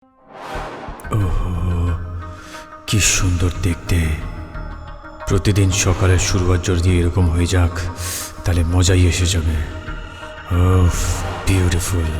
ওহো, কি সুন্দর দেখতে। প্রতিদিন সকালের শুরুয়াত যদি এরকম হয়ে যাক তাহলে মজাই এসে যাবে। ওহ, বিউটিফুল।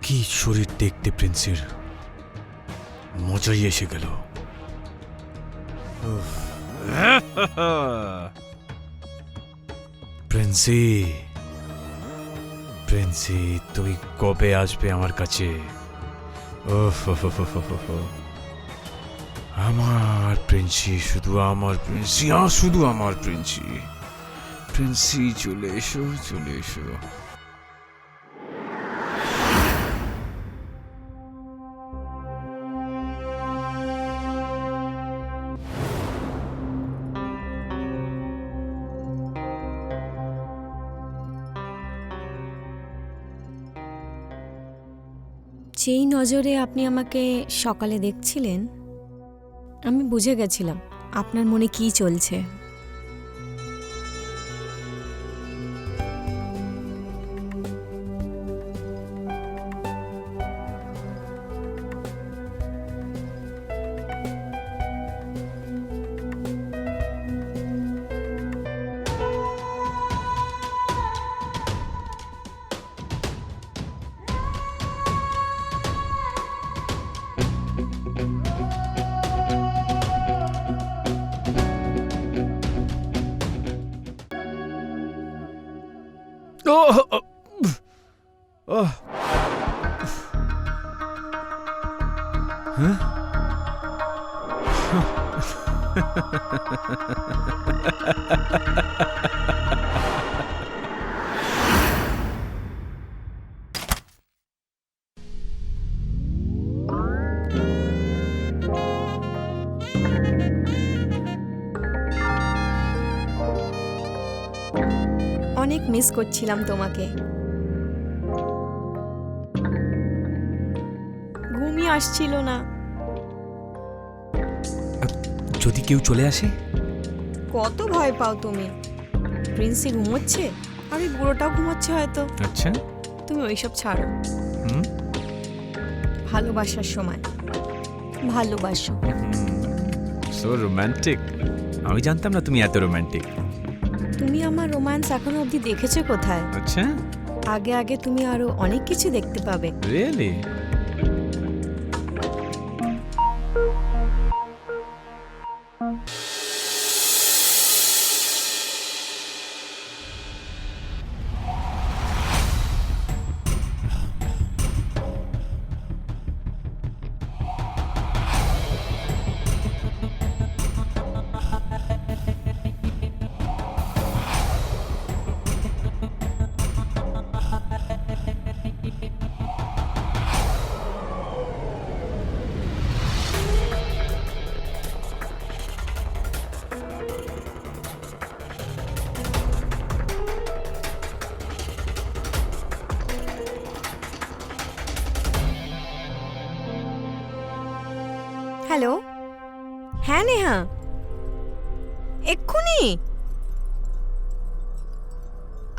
কি শরীর দেখতে প্রিন্সের, মজাই এসে গেল। প্রিন্সি, প্রিন্সি, তুমি কবে আসবে আমার কাছে? আমার প্রিন্সি, শুধু আমার প্রিন্সি, আর শুধু আমার প্রিন্সি। প্রিন্সি, চলে এসো, চলে এসো। যেই নজরে আপনি আমাকে সকালে দেখছিলেন, আমি বুঝে গেছিলাম আপনার মনে কি চলছে। অনেক মিস করছিলাম তোমাকে। ঘুমই আসছিল না। যদি কেউ চলে আসে? কত ভয় পাও তুমি। প্রিন্সি ঘুমোচ্ছে আর ওই বুড়োটাও ঘুমোচ্ছে হয়তো। আচ্ছা, তুমি ওইসব ছাড়ো। ভালোবাসার সময় ভালোবাসো। So romantic. আমি জানতাম না তুমি এত রোমান্টিক। তুমি আমার রোম্যান্স এখনো অবধি দেখেছো কোথায়? আচ্ছা, আগে আগে তুমি আরো অনেক কিছু দেখতে পাবে। রিয়েলি? হ্যালো, হ্যাঁ নেহা, এক্ষুনি?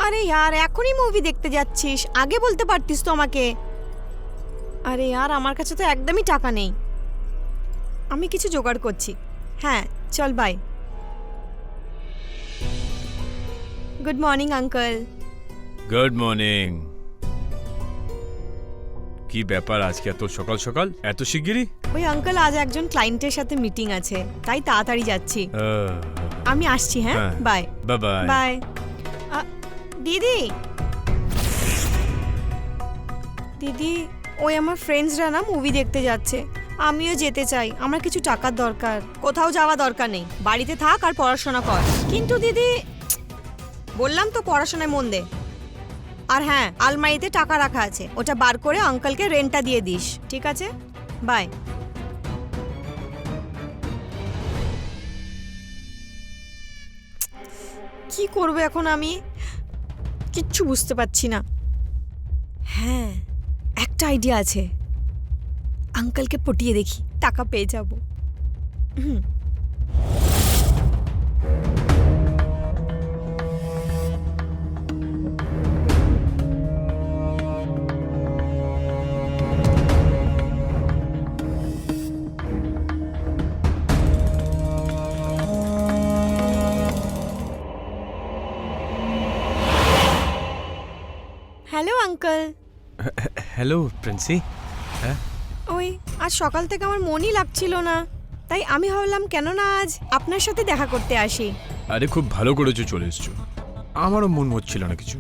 আরে यार, এখনই মুভি দেখতে যাচ্ছিস? আগে বলতে পারতিস তো আমাকে। আরে यार আমার কাছে তো একদমই টাকা নেই, আমি কিছু জোগাড় করছি। হ্যাঁ চল bye. Good morning uncle. Good morning. কি ব্যাপার আজকে এত সকাল সকাল, এত শিগগিরই? ওই আঙ্কেল আজ একজন ক্লায়েন্টের সাথে মিটিং আছে, তাই তাড়াতাড়ি যাচ্ছি। আমি আসছি। হ্যাঁ বাই। Bye bye. বাই। দিদি দিদি ওই আমার ফ্রেন্ডসরা না মুভি দেখতে যাচ্ছে, আমিও যেতে চাই। আমার কিছু টাকার দরকার। কোথাও যাওয়া দরকার নেই, বাড়িতে থাক আর পড়াশোনা কর। কিন্তু দিদি বললাম তো পড়াশোনায় মন দে। আর হ্যাঁ আলমারিতে টাকা রাখা আছে, ওটা বার করে আঙ্কেলকে রেন্টটা দিয়ে দিস, ঠিক আছে? বাই। কি করব এখন আমি, কিচ্ছু বুঝতে পারছি না। হ্যাঁ একটা আইডিয়া আছে, আঙ্কেলকে পটিয়ে দেখি, টাকা পেয়ে যাব। Hello uncle. হ্যালো প্রিন্সি। হ্যাঁ ওই আজ সকাল থেকে আমার মনই লাগছিল না, তাই আমি ভাবলাম কেন না আজ আপনার সাথে দেখা করতে আসি। আরে খুব ভালো করেছো, চলে এসছো। আমারও মন হচ্ছিল না কিছু।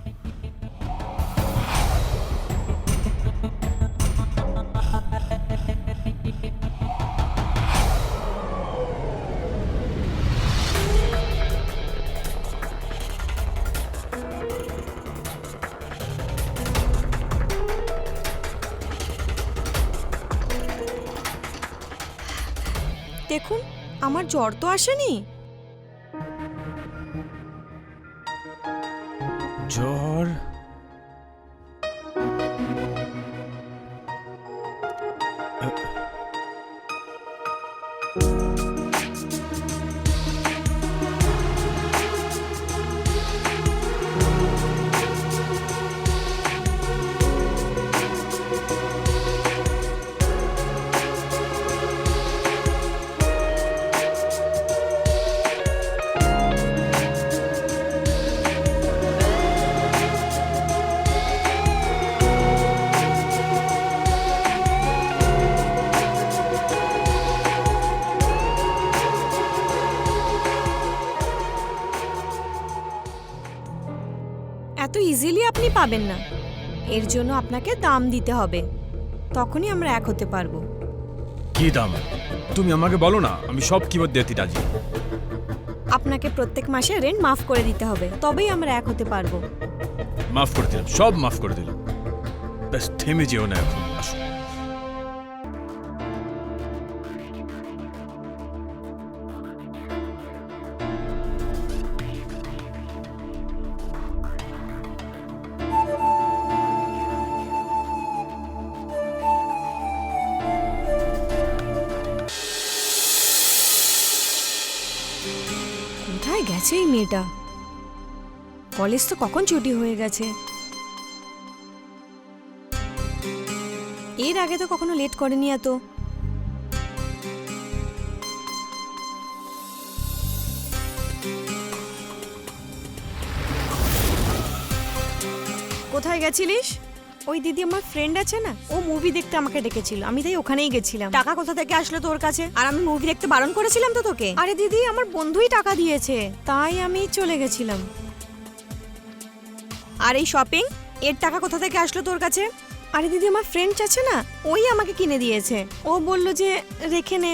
দেখুন আমার জ্বর তো আসেনি। জ্বর? এত ইজিলি আপনি পাবেন না, এর জন্য আপনাকে দাম দিতে হবে, তখনই আমরা এক হতে পারবো। কি দাম? তুমি আমাকে বলো না, আমি সব কিবার দিতে রাজি। আপনাকে প্রত্যেক মাসে রেন্ট মাফ করে দিতে হবে, তবেই আমরা এক হতে পারবো। মাফ করে দিলাম, সব মাফ করে দিলাম। ব্যাস থেমে যেও না এখন, আসো। কোথায় গেছে এই মেয়েটা? কলেজ তো কখন ছুটি হয়ে গেছে, এর আগে তো কখনো লেট করেনি এত। কোথায় গেছিলিস? ওই দিদি আমার ফ্রেন্ড আছে না, ও মুভি দেখতে আমাকে ডেকেছিল, আমি তাই ওখানেই গেছিলাম। টাকা কোথা থেকে আসলো তোর কাছে? আর আমি মুভি দেখতে বারণ করেছিলাম তো তোকে। আরে দিদি আমার বন্ধুই টাকা দিয়েছে, তাই আমি চলে গেছিলাম। আর এই শপিং এর টাকা কোথা থেকে আসলো তোর কাছে? আরে দিদি আমার ফ্রেন্ড আছে না, ওই আমাকে কিনে দিয়েছে। ও বলল যে রেখে নে,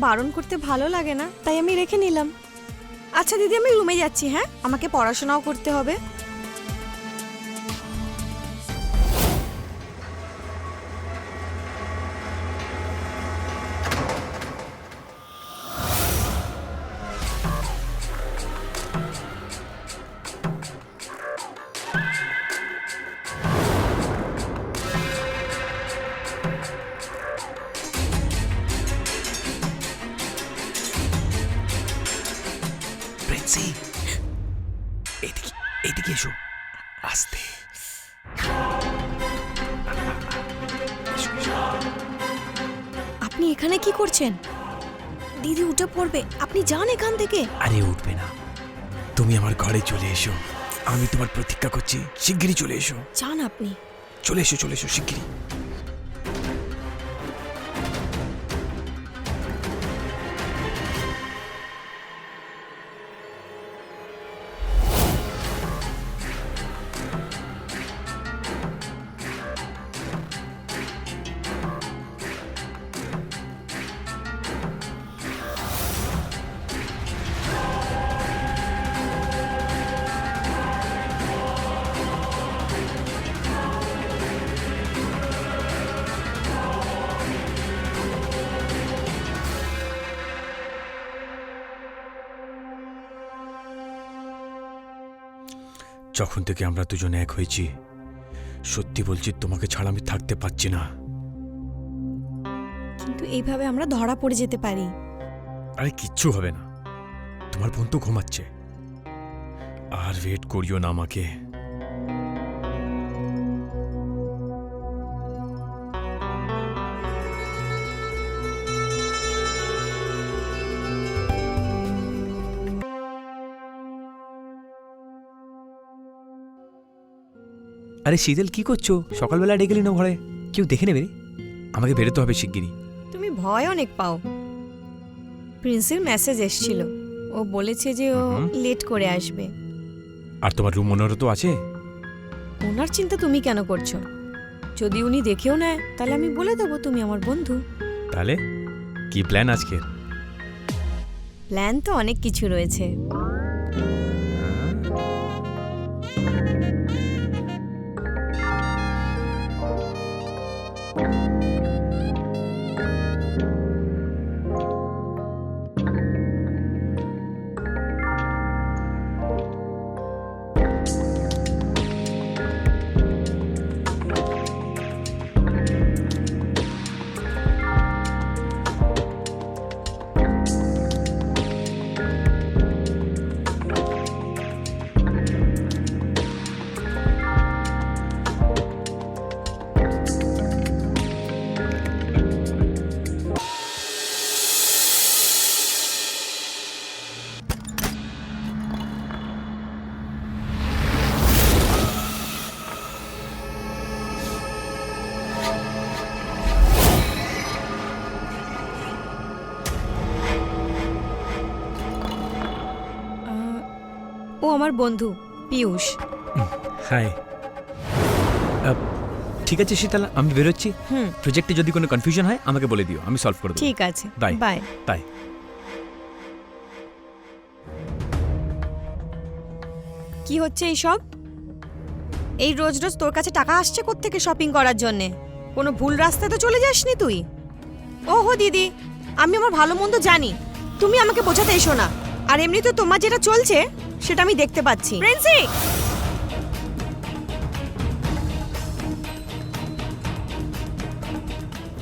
বারণ করতে ভালো লাগে না, তাই আমি রেখে নিলাম। আচ্ছা দিদি আমি রুমে যাচ্ছি, হ্যাঁ আমাকে পড়াশোনাও করতে হবে। প্রিন্সি, এদিকে এদিকে এসো, আস্তে। এসো, এসো। এখানে কি করছেন? দিদি উঠে পড়বে, আপনি যান এখান থেকে। আরে উঠবে না, তুমি আমার ঘরে চলে এসো, আমি তোমার প্রতীক্ষা করছি, শিগগিরই চলে এসো। যান আপনি। চলে এসো শিগগিরই। যখন থেকে আমরা দুজন এক হয়েছি, সত্যি বলছি তোমাকে ছাড়া আমি থাকতে পারছি না। কিন্তু এইভাবে আমরা ধরা পড়ে যেতে পারি। আরে কিচ্ছু হবে না, তোমার বোন তো ঘুমাচ্ছে, আর ওয়েট করিও না আমাকে। আরে শীতল, কি করছো? সকালবেলা ডেকে নিও ঘরে, কেউ দেখে নেবে রে। আমাকে বেরোতে হবে শিগগিরই। তুমি ভয় অনেক পাও। প্রিন্সের মেসেজ এসেছিল, ও বলেছে যে ও লেট করে আসবে। আর তোমার রুম ওনারও তো আছে। ওনার চিন্তা তুমি কেন করছো? যদি উনি দেখেও নেয় তাহলে আমি বলে দেবো তুমি আমার বন্ধু। তাহলে কি প্ল্যান আজকে? প্ল্যান তো অনেক কিছু রয়েছে। ও আমার বন্ধু পিয়ুষ। হাই। ঠিক আছে শীতল, আমি বেরোচ্ছি। প্রজেক্টে যদি কোনো কনফিউশন হয় আমাকে বলে দিও, আমি সলভ করে দেবো। ঠিক আছে, বাই বাই। বাই। কি হচ্ছে এইসব? এই রোজ রোজ তোর কাছে টাকা আসছে কোত্থেকে শপিং করার জন্যে? কোনো ভুল রাস্তায় তো চলে যাসনি তুই? ওহো দিদি, আমি আমার ভালো মন্দ জানি, তুমি আমাকে বোঝাতে এসো না। আর এমনি তো তোমার যেটা চলছে সেটা আমি দেখতে পাচ্ছি। প্রিন্সি,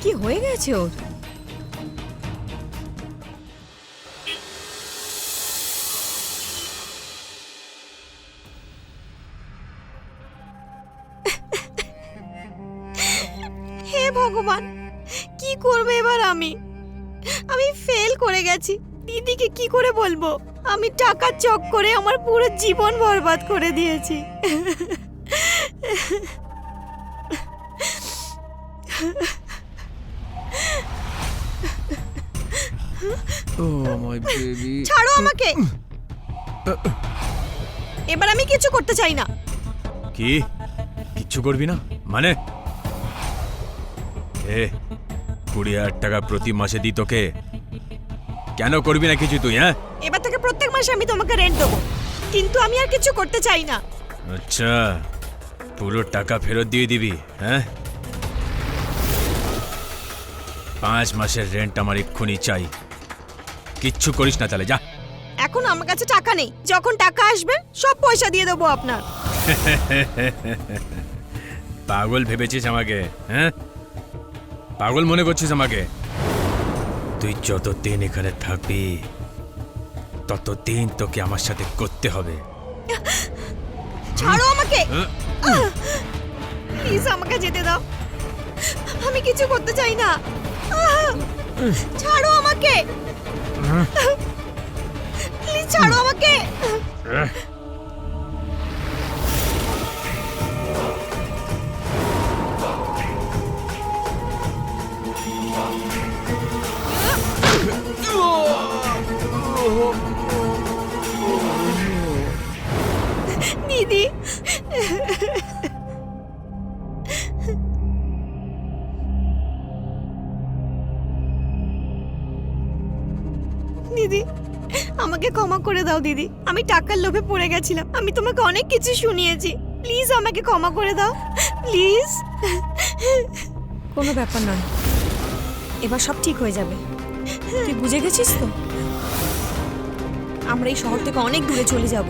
কি হয়ে গেছে ওর? হে ভগবান, কি করবে এবার? আমি ফেল করে গেছি। দিদিকে কি করে বলবো? আমি টাকার চক্করে আমার পুরো জীবন বরবাদ করে দিয়েছি। ও মাই বেবি, ছাড়ো আমাকে। এবার আমি কিছু করতে চাই না। কি কিচ্ছু করবি না মানে? 20,000 টাকা প্রতি মাসে দিই তোকে, কেন করবি না কিছু তুই? হ্যাঁ, এবার থেকে প্রত্যেক মাসে আমি তোমাকে রেন্ট দেবো, কিন্তু আমি আর কিছু করতে চাই না। আচ্ছা, পুরো টাকা ফেরত দিয়ে দিবি? হ্যাঁ, 5 মাসের রেন্ট আমার এক্ষুনি চাই। কিচ্ছু করিস না তাহলে, যা। এখন আমার কাছে টাকা নেই, যখন টাকা আসবে সব পয়সা দিয়ে দেবো আপনার। পাগল ভেবেছিস আমাকে? হ্যাঁ, পাগল মনে করছিস আমাকে? তুই যতদিন এখানে থাকবি ততদিন তোকে আমার সাথে করতে হবে। ছাড়ো আমাকে, প্লিজ আমাকে যেতে দাও, আমি কিছু করতে চাই না। ছাড়ো আমাকে, প্লিজ ছাড়ো আমাকে। দিদি, দিদি আমাকে ক্ষমা করে দাও দিদি, আমি টাকার লোভে পড়ে গেছিলাম, আমি তোমাকে অনেক কিছু শুনিয়েছি, প্লিজ আমাকে ক্ষমা করে দাও প্লিজ। কোনো ব্যাপার নয়, এবার সব ঠিক হয়ে যাবে। তুই বুঝে গেছিস তো? আমরা এই শহর থেকে অনেক দূরে চলে যাব।